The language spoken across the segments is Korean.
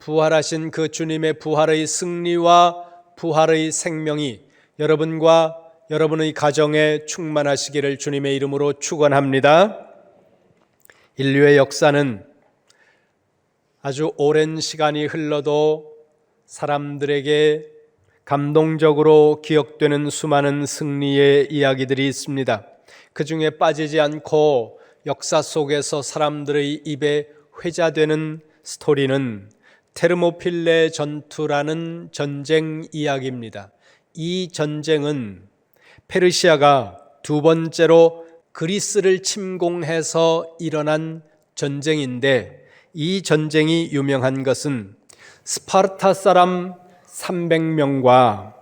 부활하신 그 주님의 부활의 승리와 부활의 생명이 여러분과 여러분의 가정에 충만하시기를 주님의 이름으로 축원합니다. 인류의 역사는 아주 오랜 시간이 흘러도 사람들에게 감동적으로 기억되는 수많은 승리의 이야기들이 있습니다. 그 중에 빠지지 않고 역사 속에서 사람들의 입에 회자되는 스토리는 테르모필레 전투라는 전쟁 이야기입니다. 이 전쟁은 페르시아가 두 번째로 그리스를 침공해서 일어난 전쟁인데, 이 전쟁이 유명한 것은 스파르타 사람 300명과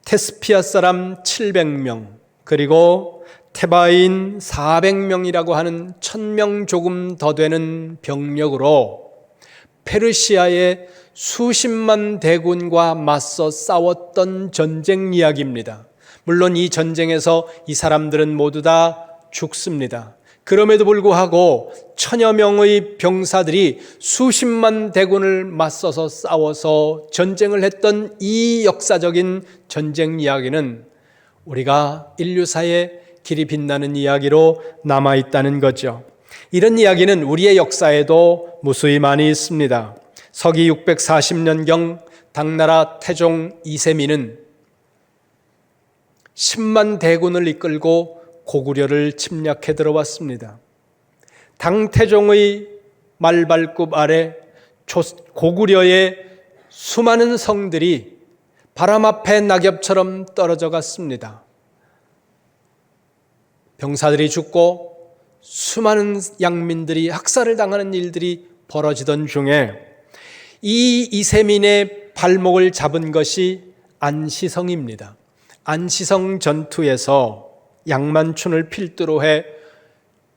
테스피아 사람 700명, 그리고 테바인 400명이라고 하는 1000명 조금 더 되는 병력으로 페르시아의 수십만 대군과 맞서 싸웠던 전쟁 이야기입니다. 물론 이 전쟁에서 이 사람들은 모두 다 죽습니다. 그럼에도 불구하고 1000여 명의 병사들이 수십만 대군을 맞서서 싸워서 전쟁을 했던 이 역사적인 전쟁 이야기는 우리가 인류사에 길이 빛나는 이야기로 남아있다는 거죠. 이런 이야기는 우리의 역사에도 무수히 많이 있습니다. 서기 640년경 당나라 태종 이세민은 10만 대군을 이끌고 고구려를 침략해 들어왔습니다. 당태종의 말발굽 아래 고구려의 수많은 성들이 바람 앞에 낙엽처럼 떨어져 갔습니다. 병사들이 죽고 수많은 양민들이 학살을 당하는 일들이 벌어지던 중에 이 이세민의 발목을 잡은 것이 안시성입니다. 안시성 전투에서 양만춘을 필두로 해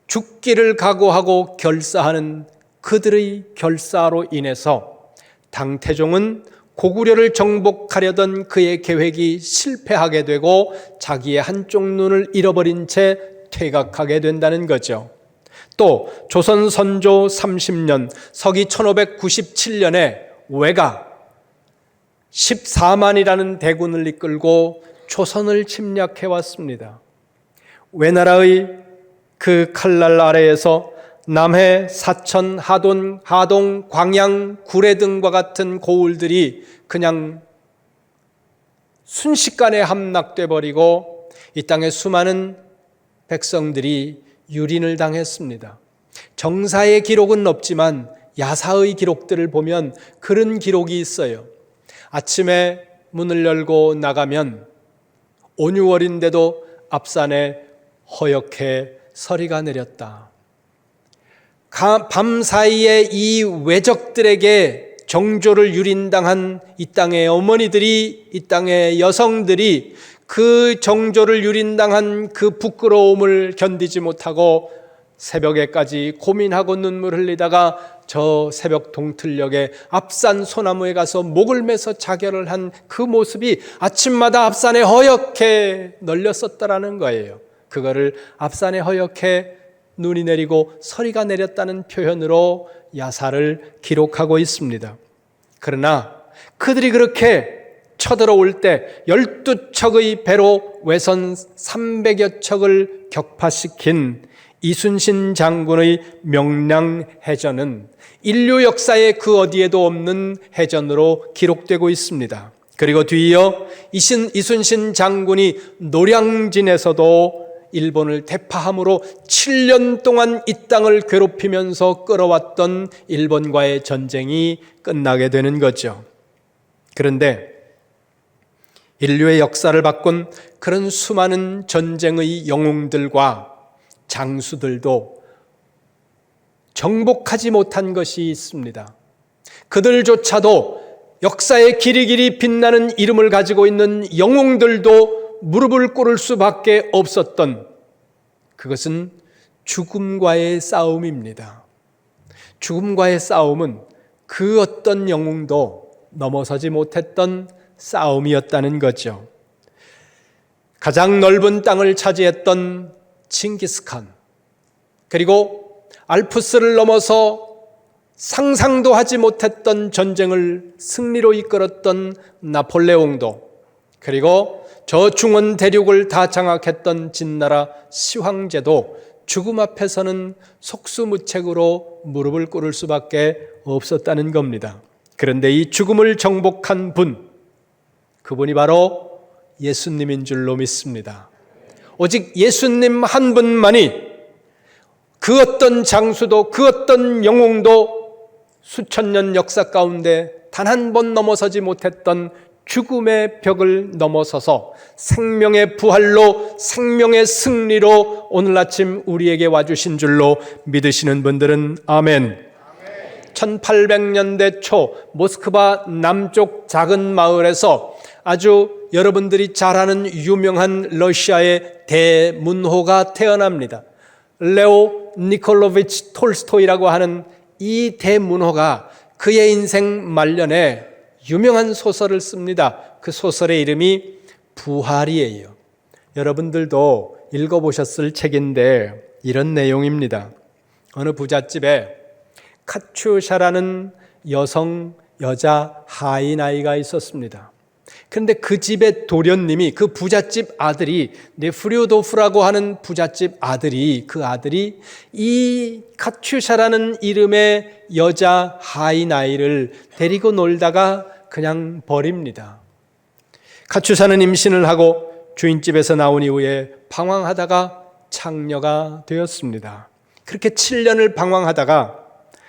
죽기를 각오하고 결사하는 그들의 결사로 인해서 당태종은 고구려를 정복하려던 그의 계획이 실패하게 되고 자기의 한쪽 눈을 잃어버린 채 퇴각하게 된다는 거죠. 또 조선 선조 30년 서기 1597년에 왜가 14만이라는 대군을 이끌고 조선을 침략해 왔습니다. 왜나라의 그 칼날 아래에서 남해, 사천, 하동, 광양, 구례 등과 같은 고을들이 그냥 순식간에 함락돼 버리고 이 땅의 수많은 백성들이 유린을 당했습니다. 정사의 기록은 없지만 야사의 기록들을 보면 그런 기록이 있어요. 아침에 문을 열고 나가면 온유월인데도 앞산에 허옇게 서리가 내렸다. 밤 사이에 이 외적들에게 정조를 유린당한 이 땅의 어머니들이, 이 땅의 여성들이 그 정조를 유린당한 그 부끄러움을 견디지 못하고 새벽에까지 고민하고 눈물 흘리다가 저 새벽 동틀녘에 앞산 소나무에 가서 목을 매서 자결을 한 그 모습이 아침마다 앞산에 허옇게 널렸었다라는 거예요. 그거를 앞산에 허옇게 눈이 내리고 서리가 내렸다는 표현으로 야사를 기록하고 있습니다. 그러나 그들이 그렇게 쳐들어올 때 12척의 배로 외선 300여 척을 격파시킨 이순신 장군의 명량해전은 인류 역사의 그 어디에도 없는 해전으로 기록되고 있습니다. 그리고 뒤이어 이순신 장군이 노량진에서도 일본을 대파함으로 7년 동안 이 땅을 괴롭히면서 끌어왔던 일본과의 전쟁이 끝나게 되는 거죠. 그런데 인류의 역사를 바꾼 그런 수많은 전쟁의 영웅들과 장수들도 정복하지 못한 것이 있습니다. 그들조차도 역사의 길이길이 빛나는 이름을 가지고 있는 영웅들도 무릎을 꿇을 수밖에 없었던, 그것은 죽음과의 싸움입니다. 죽음과의 싸움은 그 어떤 영웅도 넘어서지 못했던 싸움이었다는 거죠. 가장 넓은 땅을 차지했던 칭기스칸, 그리고 알프스를 넘어서 상상도 하지 못했던 전쟁을 승리로 이끌었던 나폴레옹도, 그리고 저 중원 대륙을 다 장악했던 진나라 시황제도 죽음 앞에서는 속수무책으로 무릎을 꿇을 수밖에 없었다는 겁니다. 그런데 이 죽음을 정복한 분, 그분이 바로 예수님인 줄로 믿습니다. 오직 예수님 한 분만이 그 어떤 장수도 그 어떤 영웅도 수천 년 역사 가운데 단 한 번 넘어서지 못했던 죽음의 벽을 넘어서서 생명의 부활로, 생명의 승리로 오늘 아침 우리에게 와주신 줄로 믿으시는 분들은 아멘. 1800년대 초 모스크바 남쪽 작은 마을에서 아주 여러분들이 잘 아는 유명한 러시아의 대문호가 태어납니다. 레오 니콜로비치 톨스토이라고 하는 이 대문호가 그의 인생 말년에 유명한 소설을 씁니다. 그 소설의 이름이 부활이에요. 여러분들도 읽어보셨을 책인데 이런 내용입니다. 어느 부잣집에 카츄샤라는 여자 하인 아이가 있었습니다. 그런데 그 집의 도련님이, 그 부잣집 아들이, 네프리오도프라고 하는 부잣집 아들이, 그 아들이 이 카츄샤라는 이름의 여자 하인 아이를 데리고 놀다가 그냥 버립니다. 카츄샤는 임신을 하고 주인집에서 나온 이후에 방황하다가 창녀가 되었습니다. 그렇게 7년을 방황하다가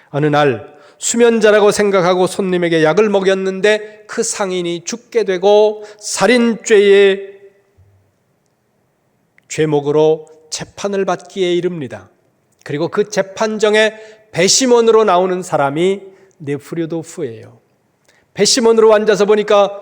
어느 날 수면자라고 생각하고 손님에게 약을 먹였는데 그 상인이 죽게 되고 살인죄의 죄목으로 재판을 받기에 이릅니다. 그리고 그 재판정에 배심원으로 나오는 사람이 네프리오도프예요. 배심원으로 앉아서 보니까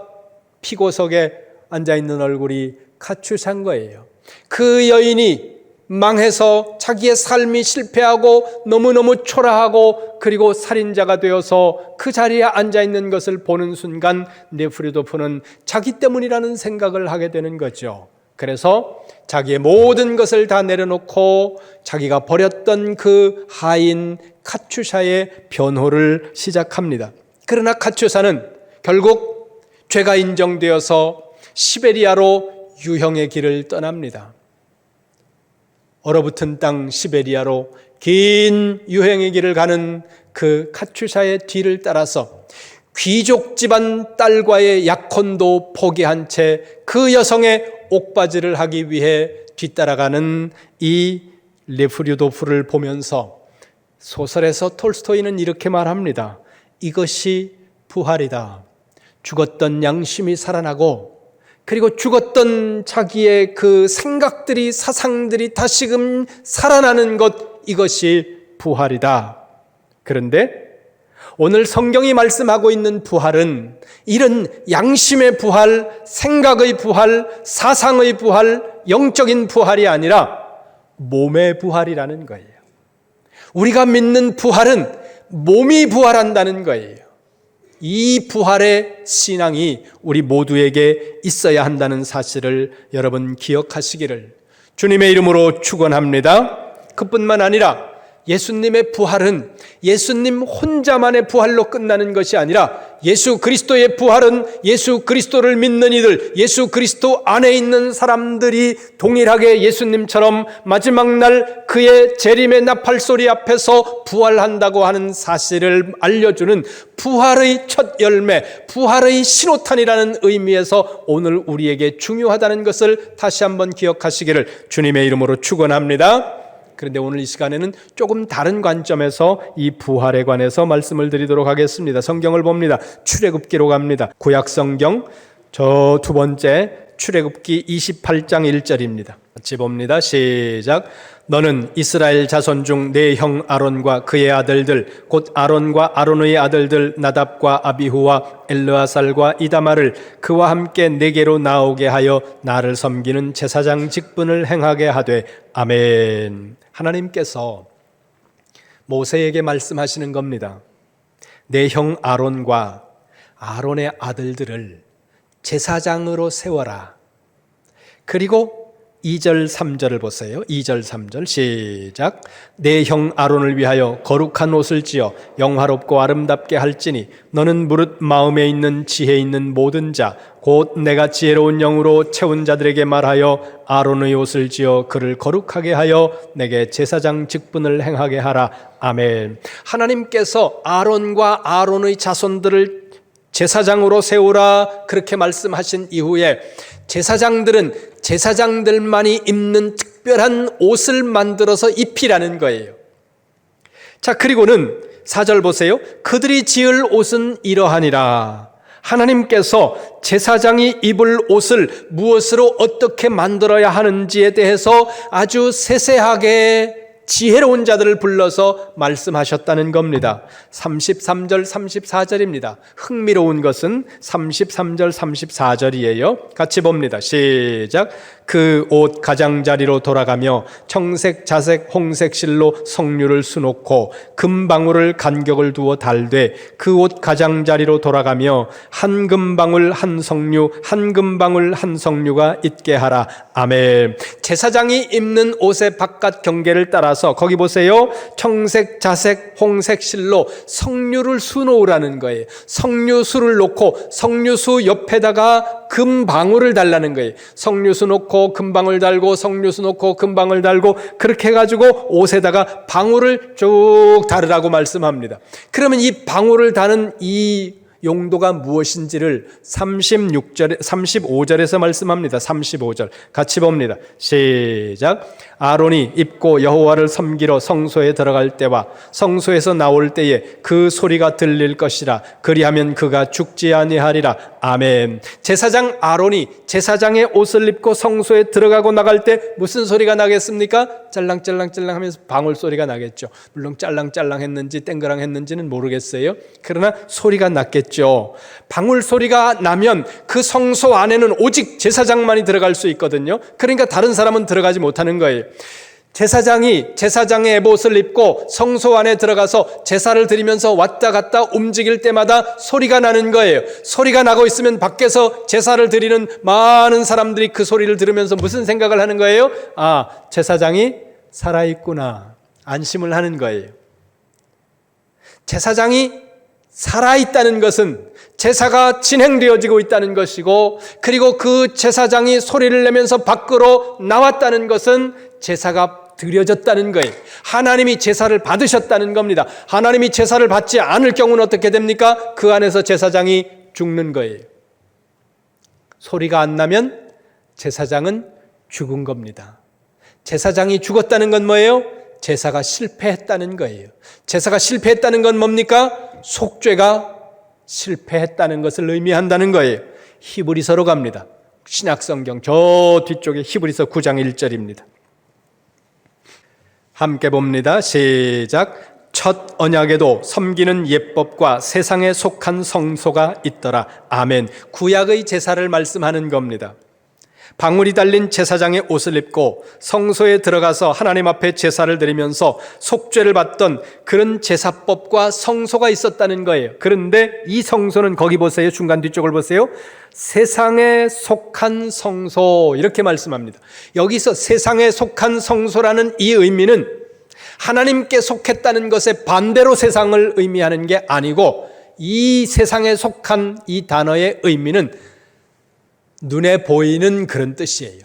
피고석에 앉아있는 얼굴이 카츄샤인 거예요. 그 여인이 망해서 자기의 삶이 실패하고 너무너무 초라하고 그리고 살인자가 되어서 그 자리에 앉아있는 것을 보는 순간 네프리오도프는 자기 때문이라는 생각을 하게 되는 거죠. 그래서 자기의 모든 것을 다 내려놓고 자기가 버렸던 그 하인 카츄샤의 변호를 시작합니다. 그러나 카츄샤는 결국 죄가 인정되어서 시베리아로 유형의 길을 떠납니다. 얼어붙은 땅 시베리아로 긴 유형의 길을 가는 그 카츄샤의 뒤를 따라서 귀족 집안 딸과의 약혼도 포기한 채 그 여성의 옥바지를 하기 위해 뒤따라가는 이 네프리오도프를 보면서 소설에서 톨스토이는 이렇게 말합니다. 이것이 부활이다. 죽었던 양심이 살아나고 그리고 죽었던 자기의 그 생각들이, 사상들이 다시금 살아나는 것, 이것이 부활이다. 그런데 오늘 성경이 말씀하고 있는 부활은 이런 양심의 부활, 생각의 부활, 사상의 부활, 영적인 부활이 아니라 몸의 부활이라는 거예요. 우리가 믿는 부활은 몸이 부활한다는 거예요. 이 부활의 신앙이 우리 모두에게 있어야 한다는 사실을 여러분 기억하시기를 주님의 이름으로 축원합니다. 그뿐만 아니라 예수님의 부활은 예수님 혼자만의 부활로 끝나는 것이 아니라 예수 그리스도의 부활은 예수 그리스도를 믿는 이들, 예수 그리스도 안에 있는 사람들이 동일하게 예수님처럼 마지막 날 그의 재림의 나팔소리 앞에서 부활한다고 하는 사실을 알려주는 부활의 첫 열매, 부활의 신호탄이라는 의미에서 오늘 우리에게 중요하다는 것을 다시 한번 기억하시기를 주님의 이름으로 축원합니다. 그런데 오늘 이 시간에는 조금 다른 관점에서 이 부활에 관해서 말씀을 드리도록 하겠습니다. 성경을 봅니다. 출애굽기로 갑니다. 구약 성경 저 두 번째 출애굽기 28장 1절입니다. 같이 봅니다. 시작. 너는 이스라엘 자손 중 내 형 아론과 그의 아들들 곧 아론과 아론의 아들들 나답과 아비후와 엘르아살과 이다마를 그와 함께 내게로 나오게 하여 나를 섬기는 제사장 직분을 행하게 하되 아멘. 하나님께서 모세에게 말씀하시는 겁니다. 내 형 아론과 아론의 아들들을 제사장으로 세워라. 그리고 2절 3절을 보세요. 2절 3절 시작. 내 형 아론을 위하여 거룩한 옷을 지어 영화롭고 아름답게 할지니 너는 무릇 마음에 있는 지혜 있는 모든 자 곧 내가 지혜로운 영으로 채운 자들에게 말하여 아론의 옷을 지어 그를 거룩하게 하여 내게 제사장 직분을 행하게 하라. 아멘. 하나님께서 아론과 아론의 자손들을 제사장으로 세우라 그렇게 말씀하신 이후에 제사장들은 제사장들만이 입는 특별한 옷을 만들어서 입히라는 거예요. 자, 그리고는 4절 보세요. 그들이 지을 옷은 이러하니라. 하나님께서 제사장이 입을 옷을 무엇으로 어떻게 만들어야 하는지에 대해서 아주 세세하게 지혜로운 자들을 불러서 말씀하셨다는 겁니다. 33절 34절입니다. 흥미로운 것은 33절 34절이에요. 같이 봅니다. 시작. 그 옷 가장자리로 돌아가며 청색, 자색, 홍색 실로 석류를 수놓고 금방울을 간격을 두어 달되 그 옷 가장자리로 돌아가며 한 금방울 한 석류 한 금방울 한 석류가 있게 하라. 아멘. 제사장이 입는 옷의 바깥 경계를 따라서 거기 보세요. 청색, 자색, 홍색 실로 석류를 수놓으라는 거예요. 석류수를 놓고 석류수 옆에다가 금방울을 달라는 거예요. 석류수 놓고 금방울 달고 석류수 놓고 금방울 달고 그렇게 해가지고 옷에다가 방울을 쭉 다르라고 말씀합니다. 그러면 이 방울을 다는 이 용도가 무엇인지를 35절에서 말씀합니다. 35절 같이 봅니다. 시작. 아론이 입고 여호와를 섬기러 성소에 들어갈 때와 성소에서 나올 때에 그 소리가 들릴 것이라. 그리하면 그가 죽지 아니하리라. 아멘. 제사장 아론이 제사장의 옷을 입고 성소에 들어가고 나갈 때 무슨 소리가 나겠습니까? 짤랑짤랑짤랑 하면서 방울 소리가 나겠죠. 물론 짤랑짤랑 했는지 땡그랑 했는지는 모르겠어요. 그러나 소리가 났겠죠. 방울 소리가 나면 그 성소 안에는 오직 제사장만이 들어갈 수 있거든요. 그러니까 다른 사람은 들어가지 못하는 거예요. 제사장이 제사장의 에봇을 입고 성소 안에 들어가서 제사를 드리면서 왔다 갔다 움직일 때마다 소리가 나는 거예요. 소리가 나고 있으면 밖에서 제사를 드리는 많은 사람들이 그 소리를 들으면서 무슨 생각을 하는 거예요? 아, 제사장이 살아있구나. 안심을 하는 거예요. 제사장이 살아있다는 것은 제사가 진행되어지고 있다는 것이고, 그리고 그 제사장이 소리를 내면서 밖으로 나왔다는 것은 제사가 드려졌다는 거예요. 하나님이 제사를 받으셨다는 겁니다. 하나님이 제사를 받지 않을 경우는 어떻게 됩니까? 그 안에서 제사장이 죽는 거예요. 소리가 안 나면 제사장은 죽은 겁니다. 제사장이 죽었다는 건 뭐예요? 제사가 실패했다는 거예요. 제사가 실패했다는 건 뭡니까? 속죄가 실패했다는 것을 의미한다는 거예요. 히브리서로 갑니다. 신약성경 저 뒤쪽에 히브리서 9장 1절입니다. 함께 봅니다. 시작. 첫 언약에도 섬기는 예법과 세상에 속한 성소가 있더라. 아멘. 구약의 제사를 말씀하는 겁니다. 방울이 달린 제사장의 옷을 입고 성소에 들어가서 하나님 앞에 제사를 드리면서 속죄를 받던 그런 제사법과 성소가 있었다는 거예요. 그런데 이 성소는 거기 보세요. 중간 뒤쪽을 보세요. 세상에 속한 성소 이렇게 말씀합니다. 여기서 세상에 속한 성소라는 이 의미는 하나님께 속했다는 것에 반대로 세상을 의미하는 게 아니고, 이 세상에 속한 이 단어의 의미는 눈에 보이는 그런 뜻이에요.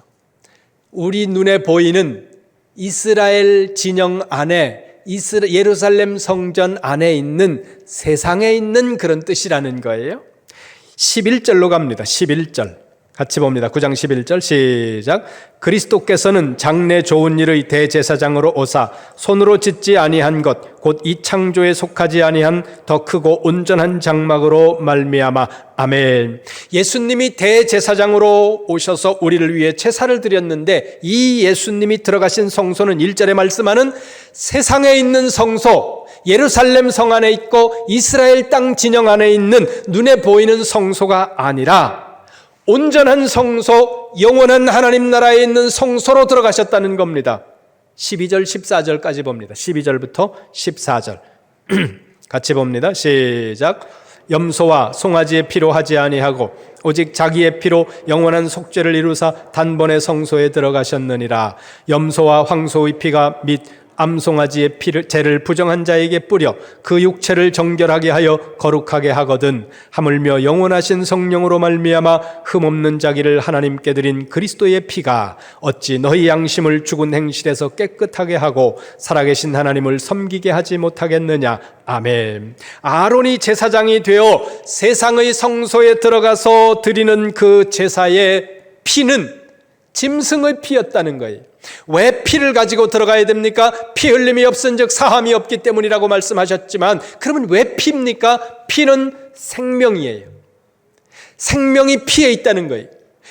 우리 눈에 보이는 이스라엘 진영 안에, 예루살렘 성전 안에 있는 세상에 있는 그런 뜻이라는 거예요. 11절로 갑니다. 11절 같이 봅니다. 9장 11절 시작. 그리스도께서는 장래 좋은 일의 대제사장으로 오사 손으로 짓지 아니한 것 곧 이 창조에 속하지 아니한 더 크고 온전한 장막으로 말미암아. 아멘. 예수님이 대제사장으로 오셔서 우리를 위해 제사를 드렸는데, 이 예수님이 들어가신 성소는 1절에 말씀하는 세상에 있는 성소, 예루살렘 성 안에 있고 이스라엘 땅 진영 안에 있는 눈에 보이는 성소가 아니라 온전한 성소, 영원한 하나님 나라에 있는 성소로 들어가셨다는 겁니다. 12절 14절까지 봅니다. 12절부터 14절 같이 봅니다. 시작. 염소와 송아지의 피로 하지 아니하고 오직 자기의 피로 영원한 속죄를 이루사 단번에 성소에 들어가셨느니라. 염소와 황소의 피가 및 암송아지의 죄를 부정한 자에게 뿌려 그 육체를 정결하게 하여 거룩하게 하거든. 하물며 영원하신 성령으로 말미암아 흠없는 자기를 하나님께 드린 그리스도의 피가 어찌 너희 양심을 죽은 행실에서 깨끗하게 하고 살아계신 하나님을 섬기게 하지 못하겠느냐. 아멘. 아론이 제사장이 되어 세상의 성소에 들어가서 드리는 그 제사의 피는 짐승의 피였다는 거예요. 왜 피를 가지고 들어가야 됩니까? 피 흘림이 없은즉 사함이 없기 때문이라고 말씀하셨지만, 그러면 왜 피입니까? 피는 생명이에요. 생명이 피에 있다는 거예요.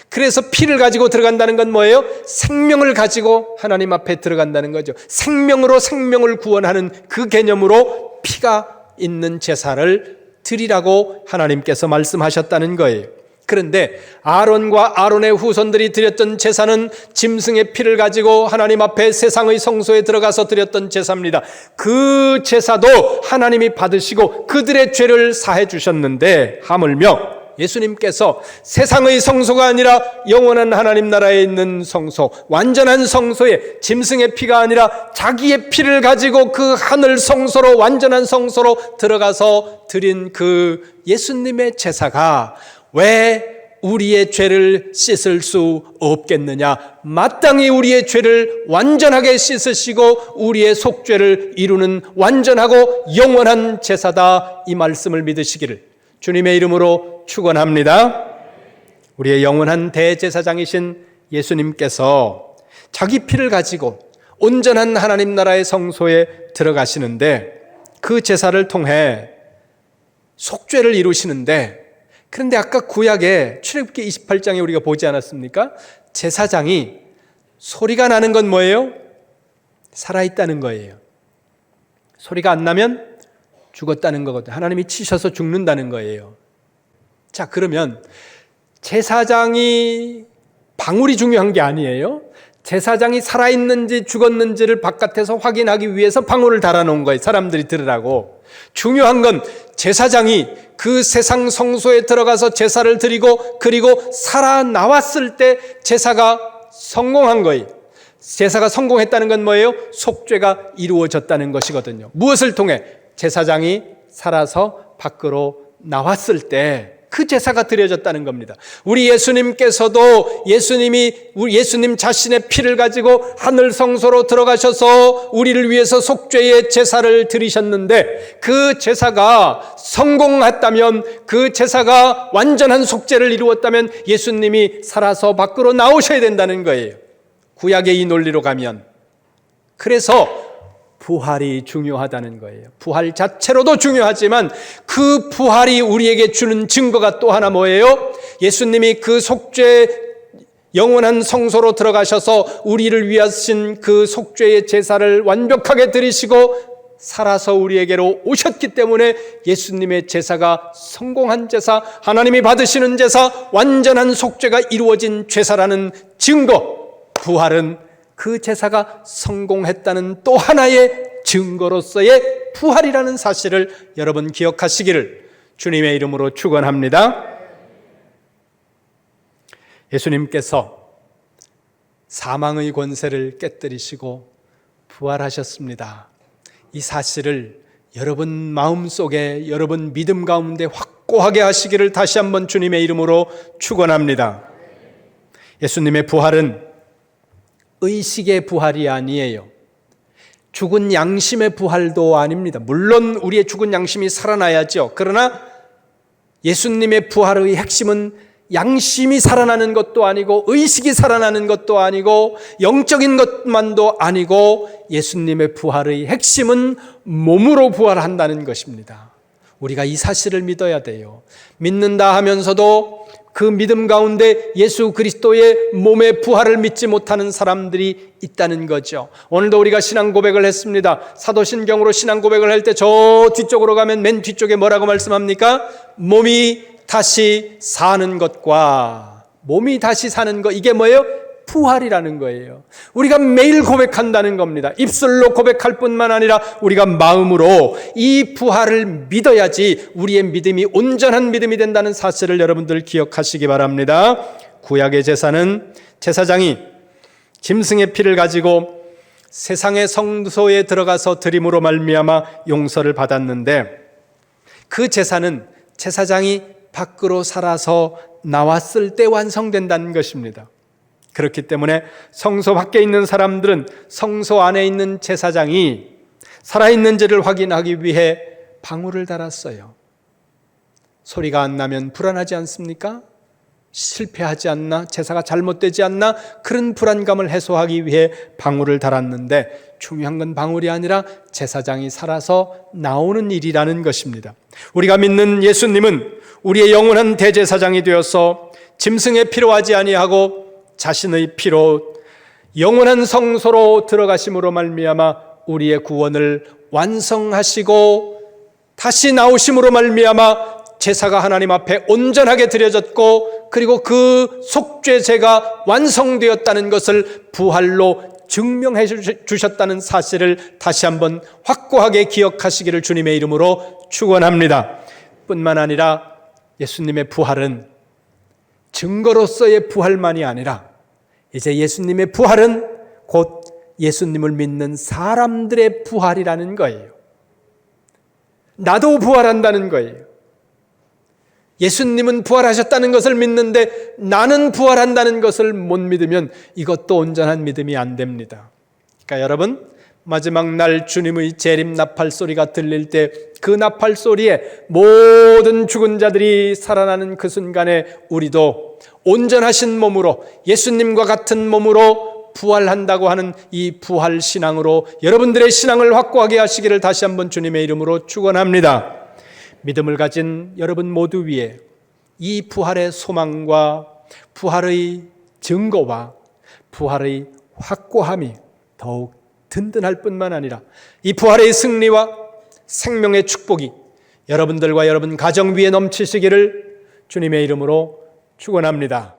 그래서 피를 가지고 들어간다는 건 뭐예요? 생명을 가지고 하나님 앞에 들어간다는 거죠. 생명으로 생명을 구원하는 그 개념으로 피가 있는 제사를 드리라고 하나님께서 말씀하셨다는 거예요. 그런데 아론과 아론의 후손들이 드렸던 제사는 짐승의 피를 가지고 하나님 앞에 세상의 성소에 들어가서 드렸던 제사입니다. 그 제사도 하나님이 받으시고 그들의 죄를 사해 주셨는데, 하물며 예수님께서 세상의 성소가 아니라 영원한 하나님 나라에 있는 성소, 완전한 성소에 짐승의 피가 아니라 자기의 피를 가지고 그 하늘 성소로, 완전한 성소로 들어가서 드린 그 예수님의 제사가 왜 우리의 죄를 씻을 수 없겠느냐? 마땅히 우리의 죄를 완전하게 씻으시고 우리의 속죄를 이루는 완전하고 영원한 제사다, 이 말씀을 믿으시기를 주님의 이름으로 축원합니다. 우리의 영원한 대제사장이신 예수님께서 자기 피를 가지고 온전한 하나님 나라의 성소에 들어가시는데, 그 제사를 통해 속죄를 이루시는데, 그런데 아까 구약의 출애굽기 28장에 우리가 보지 않았습니까? 제사장이 소리가 나는 건 뭐예요? 살아있다는 거예요. 소리가 안 나면 죽었다는 거거든요. 하나님이 치셔서 죽는다는 거예요. 자, 그러면 제사장이 방울이 중요한 게 아니에요. 제사장이 살아있는지 죽었는지를 바깥에서 확인하기 위해서 방울을 달아놓은 거예요. 사람들이 들으라고. 중요한 건 제사장이 그 세상 성소에 들어가서 제사를 드리고, 그리고 살아나왔을 때 제사가 성공한 거예요. 제사가 성공했다는 건 뭐예요? 속죄가 이루어졌다는 것이거든요. 무엇을 통해? 제사장이 살아서 밖으로 나왔을 때 그 제사가 드려졌다는 겁니다. 우리 예수님께서도 예수님 자신의 피를 가지고 하늘 성소로 들어가셔서 우리를 위해서 속죄의 제사를 드리셨는데, 그 제사가 성공했다면, 그 제사가 완전한 속죄를 이루었다면 예수님이 살아서 밖으로 나오셔야 된다는 거예요. 구약의 이 논리로 가면. 그래서 부활이 중요하다는 거예요. 부활 자체로도 중요하지만 그 부활이 우리에게 주는 증거가 또 하나 뭐예요? 예수님이 그 속죄 영원한 성소로 들어가셔서 우리를 위하신 그 속죄의 제사를 완벽하게 드리시고 살아서 우리에게로 오셨기 때문에 예수님의 제사가 성공한 제사, 하나님이 받으시는 제사, 완전한 속죄가 이루어진 제사라는 증거, 부활은 그 제사가 성공했다는 또 하나의 증거로서의 부활이라는 사실을 여러분 기억하시기를 주님의 이름으로 축원합니다. 예수님께서 사망의 권세를 깨뜨리시고 부활하셨습니다. 이 사실을 여러분 마음속에, 여러분 믿음 가운데 확고하게 하시기를 다시 한번 주님의 이름으로 축원합니다. 예수님의 부활은 의식의 부활이 아니에요. 죽은 양심의 부활도 아닙니다. 물론 우리의 죽은 양심이 살아나야죠. 그러나 예수님의 부활의 핵심은 양심이 살아나는 것도 아니고, 의식이 살아나는 것도 아니고, 영적인 것만도 아니고, 예수님의 부활의 핵심은 몸으로 부활한다는 것입니다. 우리가 이 사실을 믿어야 돼요. 믿는다 하면서도 그 믿음 가운데 예수 그리스도의 몸의 부활을 믿지 못하는 사람들이 있다는 거죠. 오늘도 우리가 신앙 고백을 했습니다. 사도신경으로 신앙 고백을 할 때 저 뒤쪽으로 가면 맨 뒤쪽에 뭐라고 말씀합니까? 몸이 다시 사는 것과, 몸이 다시 사는 것, 이게 뭐예요? 부활이라는 거예요. 우리가 매일 고백한다는 겁니다. 입술로 고백할 뿐만 아니라 우리가 마음으로 이 부활을 믿어야지 우리의 믿음이 온전한 믿음이 된다는 사실을 여러분들 기억하시기 바랍니다. 구약의 제사는 제사장이 짐승의 피를 가지고 세상의 성소에 들어가서 드림으로 말미암아 용서를 받았는데, 그 제사는 제사장이 밖으로 살아서 나왔을 때 완성된다는 것입니다. 그렇기 때문에 성소 밖에 있는 사람들은 성소 안에 있는 제사장이 살아있는지를 확인하기 위해 방울을 달았어요. 소리가 안 나면 불안하지 않습니까? 실패하지 않나? 제사가 잘못되지 않나? 그런 불안감을 해소하기 위해 방울을 달았는데, 중요한 건 방울이 아니라 제사장이 살아서 나오는 일이라는 것입니다. 우리가 믿는 예수님은 우리의 영원한 대제사장이 되어서 짐승의 피로 하지 아니하고 자신의 피로 영원한 성소로 들어가심으로 말미암아 우리의 구원을 완성하시고, 다시 나오심으로 말미암아 제사가 하나님 앞에 온전하게 드려졌고, 그리고 그 속죄제가 완성되었다는 것을 부활로 증명해 주셨다는 사실을 다시 한번 확고하게 기억하시기를 주님의 이름으로 축원합니다. 뿐만 아니라 예수님의 부활은 증거로서의 부활만이 아니라, 이제 예수님의 부활은 곧 예수님을 믿는 사람들의 부활이라는 거예요. 나도 부활한다는 거예요. 예수님은 부활하셨다는 것을 믿는데 나는 부활한다는 것을 못 믿으면 이것도 온전한 믿음이 안 됩니다. 그러니까 여러분, 마지막 날 주님의 재림 나팔 소리가 들릴 때 그 나팔 소리에 모든 죽은 자들이 살아나는 그 순간에 우리도 온전하신 몸으로, 예수님과 같은 몸으로 부활한다고 하는 이 부활 신앙으로 여러분들의 신앙을 확고하게 하시기를 다시 한번 주님의 이름으로 축원합니다. 믿음을 가진 여러분 모두 위에 이 부활의 소망과 부활의 증거와 부활의 확고함이 더욱 든든할 뿐만 아니라 이 부활의 승리와 생명의 축복이 여러분들과 여러분 가정 위에 넘치시기를 주님의 이름으로 축원합니다.